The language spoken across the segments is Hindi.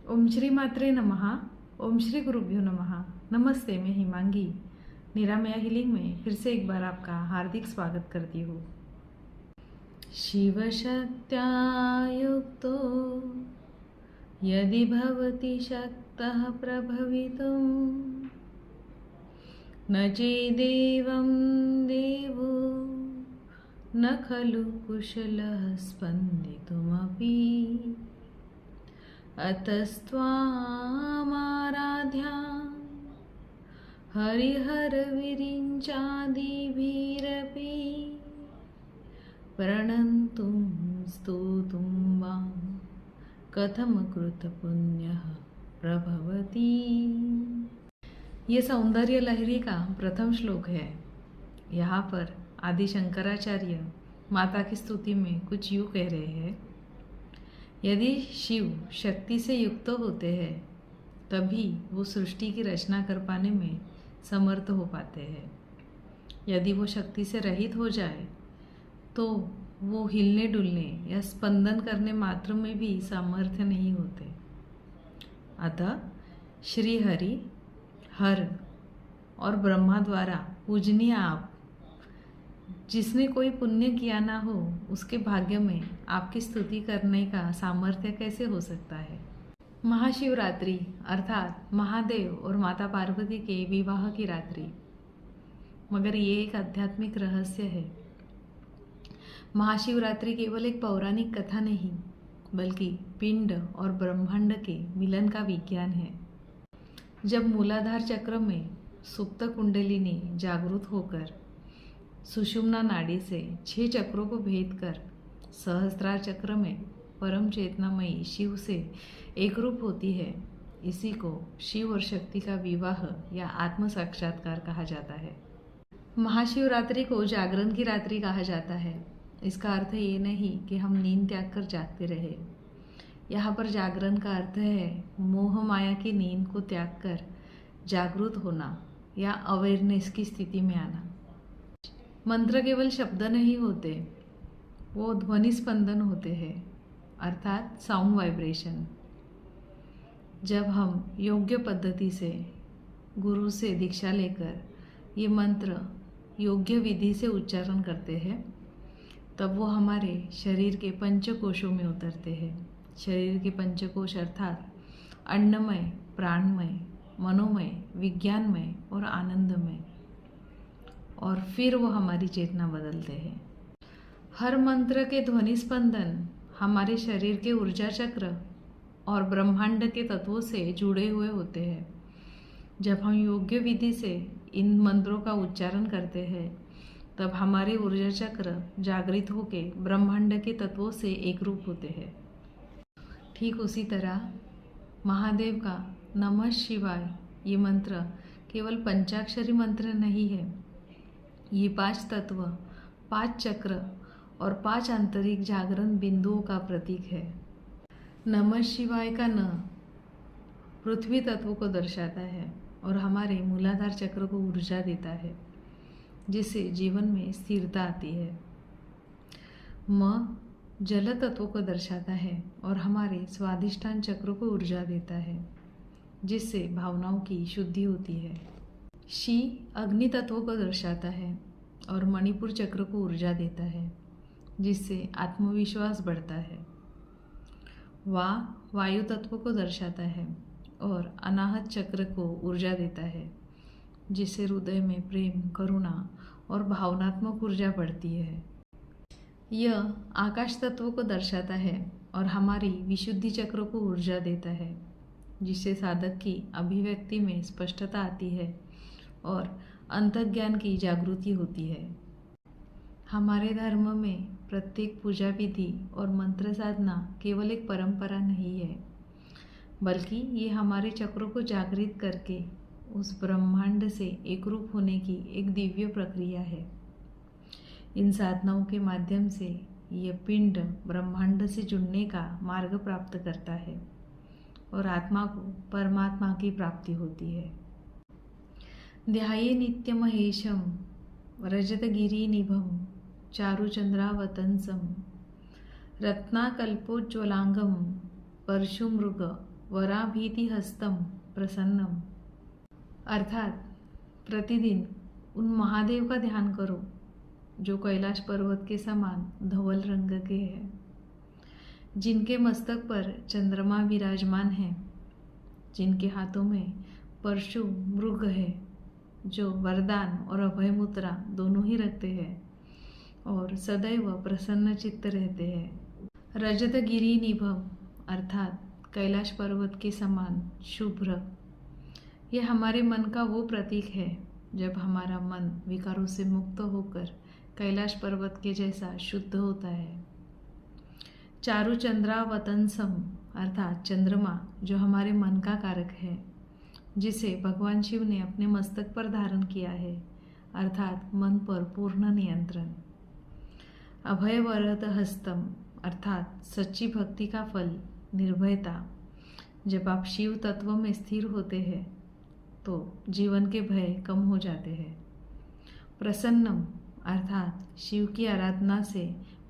ओम श्री मात्रे नमः। ओम श्री गुरुभ्यो नमः। नमस्ते, मैं हिमांगी निरामया हीलिंग में फिर से एक बार आपका हार्दिक स्वागत करती हूँ। शिवशक्त्या युक्तो यदि भवति शक्तः प्रभवितुं न चेदेवं देवो न खलु कुशलः स्पन्दितुमपि अतस्त्वामाराध्या हरिहरविरिञ्चादिभिरपि प्रणन्तुं स्तोतुं वा कथम कृतपुण्यः प्रभवति। ये सौंदर्य लहरी का प्रथम श्लोक है। यहाँ पर आदि शंकराचार्य माता की स्तुति में कुछ यूँ कह रहे हैं। यदि शिव शक्ति से युक्त होते हैं तभी वो सृष्टि की रचना कर पाने में समर्थ हो पाते हैं। यदि वो शक्ति से रहित हो जाए तो वो हिलने डुलने या स्पंदन करने मात्र में भी सामर्थ्य नहीं होते। अतः श्री हरि हर और ब्रह्मा द्वारा पूजनीय आप, जिसने कोई पुण्य किया ना हो उसके भाग्य में आपकी स्तुति करने का सामर्थ्य कैसे हो सकता है। महाशिवरात्रि अर्थात महादेव और माता पार्वती के विवाह की रात्रि, मगर ये एक आध्यात्मिक रहस्य है। महाशिवरात्रि केवल एक पौराणिक कथा नहीं बल्कि पिंड और ब्रह्मांड के मिलन का विज्ञान है। जब मूलाधार चक्र में सुप्त कुंडलिनी जागृत होकर सुषुम्ना नाड़ी से 6 चक्रों को भेद कर सहस्त्रार चक्र में परम चेतनामयी शिव से एक रूप होती है, इसी को शिव और शक्ति का विवाह या आत्म साक्षात्कार कहा जाता है। महाशिवरात्रि को जागरण की रात्रि कहा जाता है। इसका अर्थ ये नहीं कि हम नींद त्याग कर जागते रहे। यहाँ पर जागरण का अर्थ है मोह माया की नींद को त्याग कर जागृत होना या अवेयरनेस की स्थिति में आना। मंत्र केवल शब्द नहीं होते, वो ध्वनि स्पंदन होते हैं, अर्थात साउंड वाइब्रेशन। जब हम योग्य पद्धति से गुरु से दीक्षा लेकर ये मंत्र योग्य विधि से उच्चारण करते हैं तब वो हमारे शरीर के पंचकोशों में उतरते हैं। शरीर के पंचकोश अर्थात अन्नमय, प्राणमय, मनोमय, विज्ञानमय और आनंदमय, और फिर वो हमारी चेतना बदलते हैं। हर मंत्र के ध्वनि स्पंदन हमारे शरीर के ऊर्जा चक्र और ब्रह्मांड के तत्वों से जुड़े हुए होते हैं। जब हम योग्य विधि से इन मंत्रों का उच्चारण करते हैं तब हमारे ऊर्जा चक्र जागृत होकर ब्रह्मांड के तत्वों से एक रूप होते हैं। ठीक उसी तरह महादेव का नमः शिवाय ये मंत्र केवल पंचाक्षरी मंत्र नहीं है। ये 5 तत्व, 5 चक्र और 5 आंतरिक जागरण बिंदुओं का प्रतीक है। नमः शिवाय का न पृथ्वी तत्व को दर्शाता है और हमारे मूलाधार चक्र को ऊर्जा देता है, जिससे जीवन में स्थिरता आती है। म जल तत्व को दर्शाता है और हमारे स्वादिष्ठान चक्र को ऊर्जा देता है, जिससे भावनाओं की शुद्धि होती है। शी अग्नि तत्व को दर्शाता है और मणिपुर चक्र को ऊर्जा देता है, जिससे आत्मविश्वास बढ़ता है। वा वायु तत्व को दर्शाता है और अनाहत चक्र को ऊर्जा देता है, जिससे हृदय में प्रेम, करुणा और भावनात्मक ऊर्जा बढ़ती है। यह आकाश तत्व को दर्शाता है और हमारी विशुद्धि चक्र को ऊर्जा देता है, जिससे साधक की अभिव्यक्ति में स्पष्टता आती है और अंतर्ज्ञान की जागृति होती है। हमारे धर्म में प्रत्येक पूजा विधि और मंत्र साधना केवल एक परंपरा नहीं है, बल्कि ये हमारे चक्रों को जागृत करके उस ब्रह्मांड से एक रूप होने की एक दिव्य प्रक्रिया है। इन साधनाओं के माध्यम से यह पिंड ब्रह्मांड से जुड़ने का मार्ग प्राप्त करता है और आत्मा को परमात्मा की प्राप्ति होती है। ध्याये नित्यमहेशं रजतगिरिनिभं चारुचंद्रावतंसं रत्नाकल्पोज्ज्वलांगं परशुमृग वराभीति हस्तम प्रसन्नम, अर्थात प्रतिदिन उन महादेव का ध्यान करो जो कैलाश पर्वत के समान धवल रंग के हैं, जिनके मस्तक पर चंद्रमा विराजमान है, जिनके हाथों में परशु मृग है, जो वरदान और अभय मुद्रा दोनों ही रखते हैं और सदैव प्रसन्न चित्त रहते हैं। रजतगिरी निभम, अर्थात कैलाश पर्वत के समान शुभ्र, यह हमारे मन का वो प्रतीक है जब हमारा मन विकारों से मुक्त होकर कैलाश पर्वत के जैसा शुद्ध होता है। चारु चंद्रावतंसम, अर्थात चंद्रमा जो हमारे मन का कारक है, जिसे भगवान शिव ने अपने मस्तक पर धारण किया है, अर्थात मन पर पूर्ण नियंत्रण। अभयवरद हस्तम, अर्थात सच्ची भक्ति का फल निर्भयता। जब आप शिव तत्व में स्थिर होते हैं तो जीवन के भय कम हो जाते हैं। प्रसन्नम, अर्थात शिव की आराधना से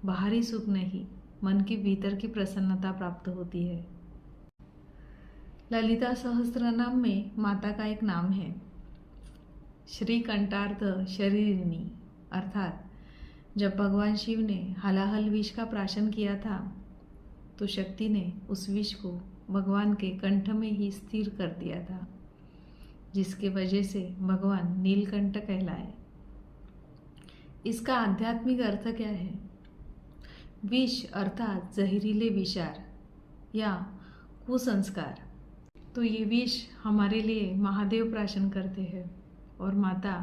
बाहरी सुख नहीं, मन के भीतर की प्रसन्नता प्राप्त होती है। ललिता सहस्त्रनाम में माता का एक नाम है श्री कंठार्थ शरीरिणी, अर्थात जब भगवान शिव ने हलाहल विष का प्राशन किया था तो शक्ति ने उस विष को भगवान के कंठ में ही स्थिर कर दिया था, जिसके वजह से भगवान नीलकंठ कहलाए। इसका आध्यात्मिक अर्थ क्या है? विष अर्थात जहरीले विचार या कुसंस्कार। तो ये विष हमारे लिए महादेव प्राशन करते हैं और माता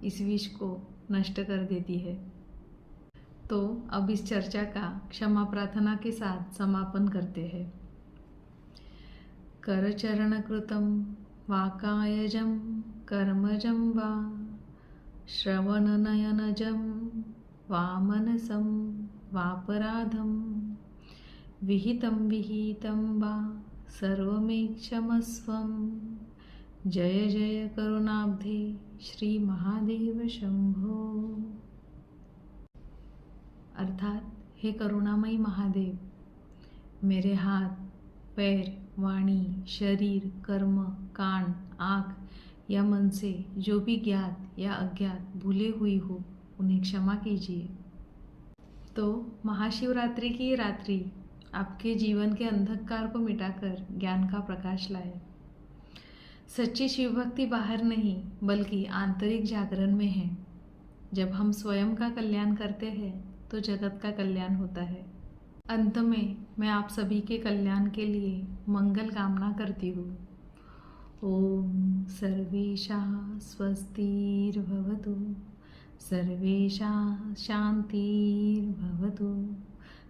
इस विष को नष्ट कर देती है। तो अब इस चर्चा का क्षमा प्रार्थना के साथ समापन करते हैं। करचरणकृतं वाकायजं कर्मजं वा श्रवणनयनजं वा मनसं वापराधं विहितं वा सर्वमेक्षमस्वं। जय जय करुणाब्धे श्री महादेव शंभो। अर्थात हे करुणामयी महादेव, मेरे हाथ, पैर, वाणी, शरीर, कर्म, कान, आँख या मन से जो भी ज्ञात या अज्ञात भूले हुई हो उन्हें क्षमा कीजिए। तो महाशिवरात्रि की रात्रि आपके जीवन के अंधकार को मिटाकर ज्ञान का प्रकाश लाए। सच्ची शिव भक्ति बाहर नहीं बल्कि आंतरिक जागरण में है। जब हम स्वयं का कल्याण करते हैं तो जगत का कल्याण होता है। अंत में मैं आप सभी के कल्याण के लिए मंगल कामना करती हूँ। ओम सर्वेषां स्वस्तिर्भवतु, सर्वेषां शान्तिर्भवतु,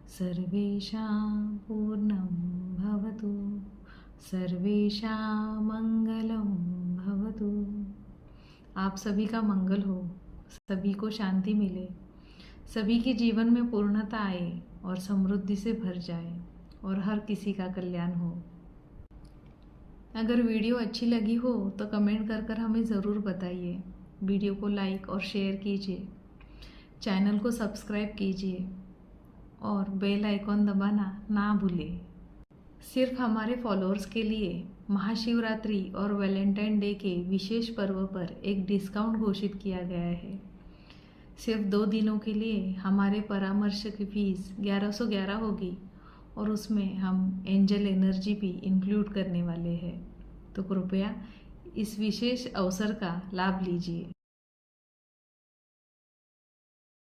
सर्वेषां पूर्णं भवतु, सर्वेषां मंगलम भवतु। आप सभी का मंगल हो, सभी को शांति मिले, सभी के जीवन में पूर्णता आए और समृद्धि से भर जाए और हर किसी का कल्याण हो। अगर वीडियो अच्छी लगी हो तो कमेंट कर हमें ज़रूर बताइए। वीडियो को लाइक और शेयर कीजिए, चैनल को सब्सक्राइब कीजिए और बेल आइकॉन दबाना ना भूलें। सिर्फ हमारे फॉलोअर्स के लिए महाशिवरात्रि और वैलेंटाइन डे के विशेष पर्व पर एक डिस्काउंट घोषित किया गया है। सिर्फ 2 दिनों के लिए हमारे परामर्श की फीस 1111 होगी और उसमें हम एंजल एनर्जी भी इंक्लूड करने वाले हैं। तो कृपया इस विशेष अवसर का लाभ लीजिए।